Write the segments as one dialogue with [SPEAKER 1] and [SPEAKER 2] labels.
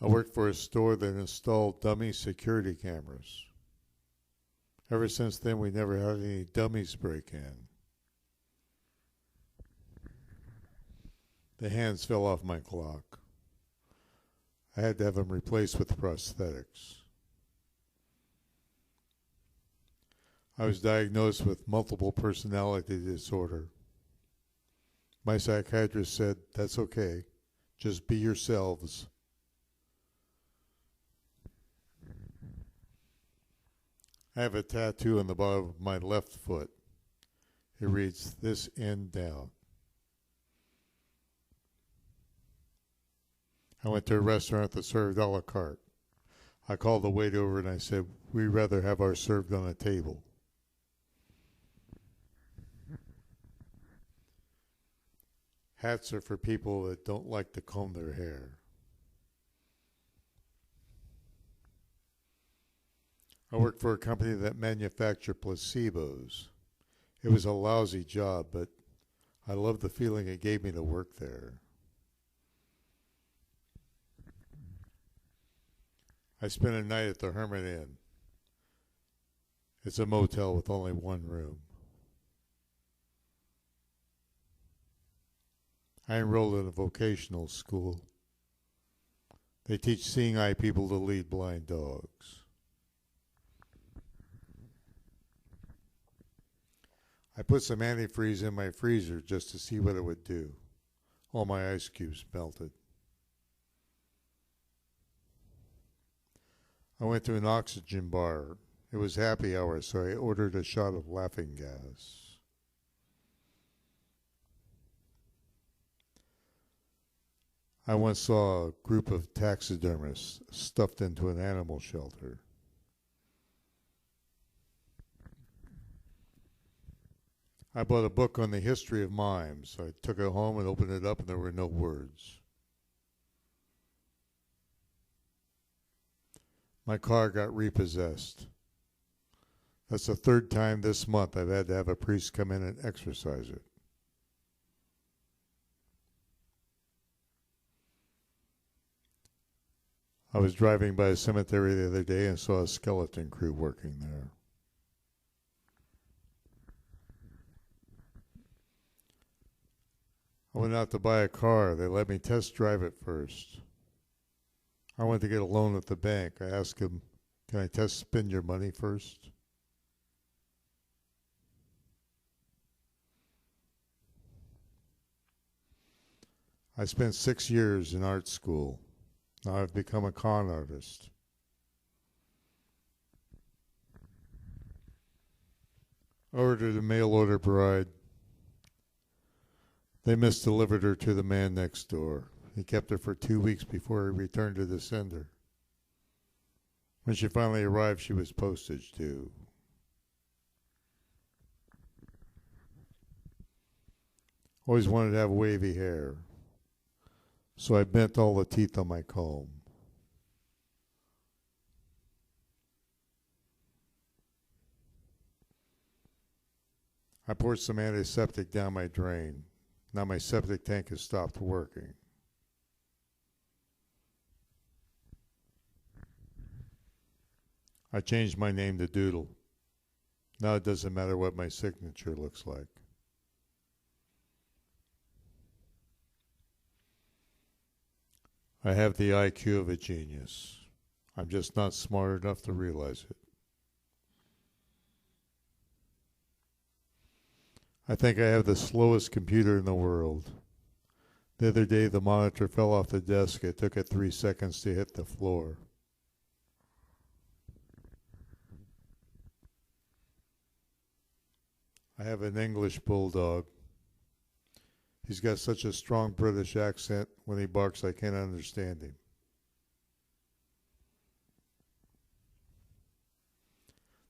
[SPEAKER 1] I worked for a store that installed dummy security cameras. Ever since then, we never had any dummies break in. The hands fell off my clock. I had to have them replaced with prosthetics. I was diagnosed with multiple personality disorder. My psychiatrist said, "That's okay. Just be yourselves." I have a tattoo on the bottom of my left foot. It reads, "This end down." I went to a restaurant that served a la carte. I called the waiter over and I said, "We'd rather have ours served on a table." Hats are for people that don't like to comb their hair. I worked for a company that manufactured placebos. It was a lousy job, but I loved the feeling it gave me to work there. I spent a night at the Hermit Inn. It's a motel with only one room. I enrolled in a vocational school. They teach seeing eye people to lead blind dogs. I put some antifreeze in my freezer just to see what it would do. All my ice cubes melted. I went to an oxygen bar. It was happy hour, so I ordered a shot of laughing gas. I once saw a group of taxidermists stuffed into an animal shelter. I bought a book on the history of mimes. I took it home and opened it up, and there were no words. My car got repossessed. That's the third time this month I've had to have a priest come in and exorcise it. I was driving by a cemetery the other day and saw a skeleton crew working there. I went out to buy a car. They let me test drive it first. I went to get a loan at the bank. I asked him, "Can I test spend your money first?" I spent 6 years in art school. Now I've become a con artist. I ordered a mail order bride. They misdelivered her to the man next door. He kept her for 2 weeks before he returned her the sender. When she finally arrived, she was postage due. Always wanted to have wavy hair, so I bent all the teeth on my comb. I poured some antiseptic down my drain. Now my septic tank has stopped working. I changed my name to Doodle. Now it doesn't matter what my signature looks like. I have the IQ of a genius. I'm just not smart enough to realize it. I think I have the slowest computer in the world. The other day, the monitor fell off the desk. It took it 3 seconds to hit the floor. I have an English bulldog. He's got such a strong British accent. When he barks, I can't understand him.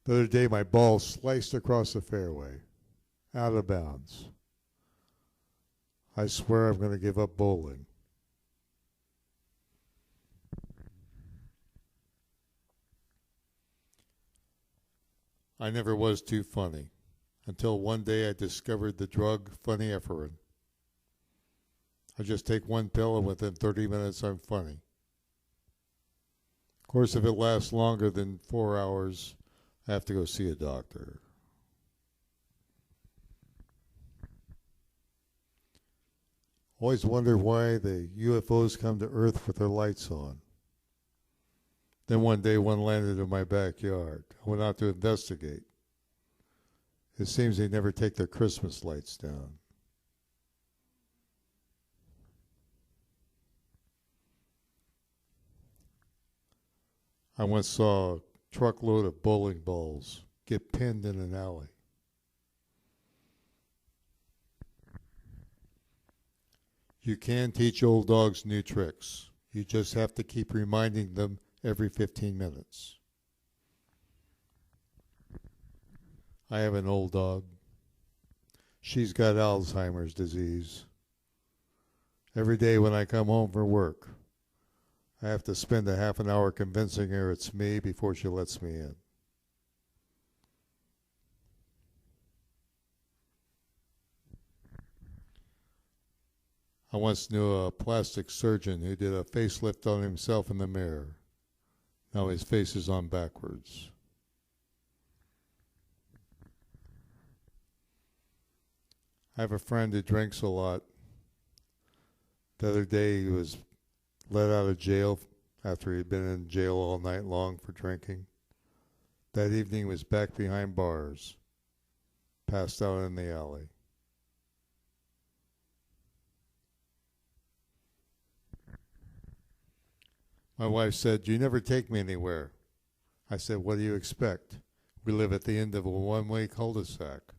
[SPEAKER 1] The other day, my ball sliced across the fairway, out of bounds. I swear I'm going to give up bowling. I never was too funny, until one day I discovered the drug funny-ephedrine. I just take one pill and within 30 minutes I'm funny. Of course, if it lasts longer than 4 hours, I have to go see a doctor. Always wonder why the UFOs come to Earth with their lights on. Then one day one landed in my backyard. I went out to investigate. It seems they never take their Christmas lights down. I once saw a truckload of bowling balls get pinned in an alley. You can teach old dogs new tricks. You just have to keep reminding them every 15 minutes. I have an old dog. She's got Alzheimer's disease. Every day when I come home from work, I have to spend a half an hour convincing her it's me before she lets me in. I once knew a plastic surgeon who did a facelift on himself in the mirror. Now his face is on backwards. I have a friend who drinks a lot. The other day he was let out of jail after he'd been in jail all night long for drinking. That evening he was back behind bars, passed out in the alley. My wife said, "You never take me anywhere." I said, "What do you expect? We live at the end of a one-way cul-de-sac."